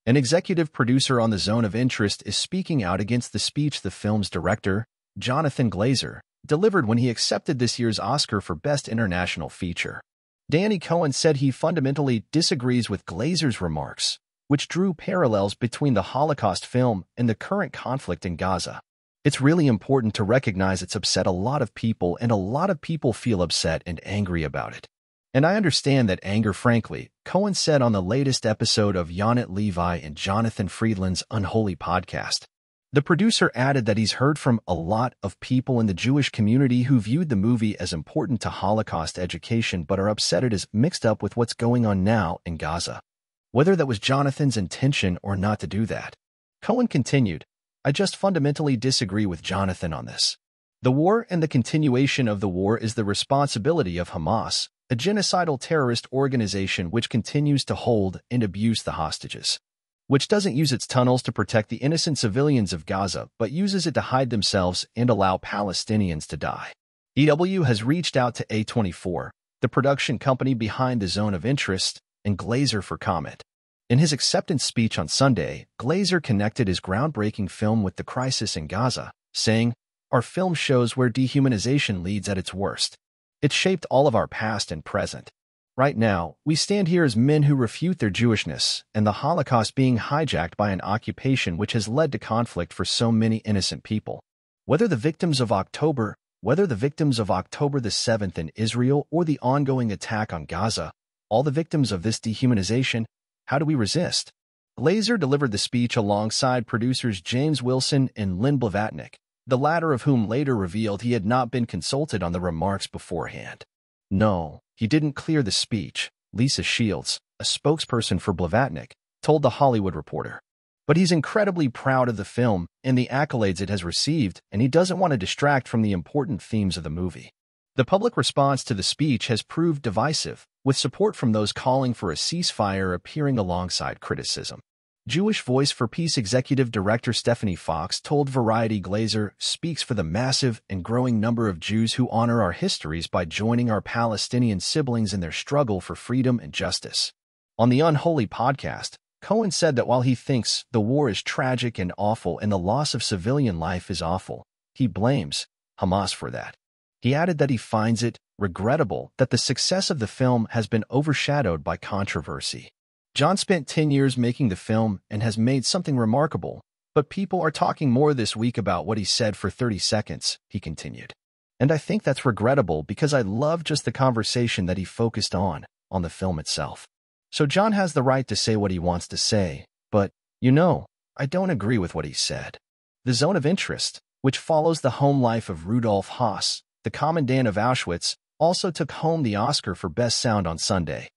An executive producer on The Zone of Interest is speaking out against the speech the film's director, Jonathan Glazer, delivered when he accepted this year's Oscar for Best International Feature. Danny Cohen said he fundamentally disagrees with Glazer's remarks, which drew parallels between the Holocaust film and the current conflict in Gaza. It's really important to recognize it's upset a lot of people, and a lot of people feel upset and angry about it. And I understand that anger, frankly, Cohen said on the latest episode of Yonit Levi and Jonathan Friedland's Unholy podcast. The producer added that he's heard from a lot of people in the Jewish community who viewed the movie as important to Holocaust education but are upset it is mixed up with what's going on now in Gaza. Whether that was Jonathan's intention or not to do that. Cohen continued, I just fundamentally disagree with Jonathan on this. The war and the continuation of the war is the responsibility of Hamas, a genocidal terrorist organization which continues to hold and abuse the hostages, which doesn't use its tunnels to protect the innocent civilians of Gaza, but uses it to hide themselves and allow Palestinians to die. EW has reached out to A24, the production company behind The Zone of Interest, and Glazer for comment. In his acceptance speech on Sunday, Glazer connected his groundbreaking film with the crisis in Gaza, saying, Our film shows where dehumanization leads at its worst. It shaped all of our past and present. Right now, we stand here as men who refute their Jewishness and the Holocaust being hijacked by an occupation which has led to conflict for so many innocent people. Whether the victims of October the 7th in Israel or the ongoing attack on Gaza, all the victims of this dehumanization, how do we resist? Glazer delivered the speech alongside producers James Wilson and Lynn Blavatnik, the latter of whom later revealed he had not been consulted on the remarks beforehand. No, he didn't clear the speech, Lisa Shields, a spokesperson for Blavatnik, told The Hollywood Reporter. But he's incredibly proud of the film and the accolades it has received, and he doesn't want to distract from the important themes of the movie. The public response to the speech has proved divisive, with support from those calling for a ceasefire appearing alongside criticism. Jewish Voice for Peace executive director Stephanie Fox told Variety Glazer speaks for the massive and growing number of Jews who honor our histories by joining our Palestinian siblings in their struggle for freedom and justice. On the Unholy podcast, Cohen said that while he thinks the war is tragic and awful and the loss of civilian life is awful, he blames Hamas for that. He added that he finds it regrettable that the success of the film has been overshadowed by controversy. John spent 10 years making the film and has made something remarkable, but people are talking more this week about what he said for 30 seconds, he continued. And I think that's regrettable because I love just the conversation that he focused on the film itself. So John has the right to say what he wants to say, but, I don't agree with what he said. The Zone of Interest, which follows the home life of Rudolf Höss, the commandant of Auschwitz, also took home the Oscar for Best Sound on Sunday.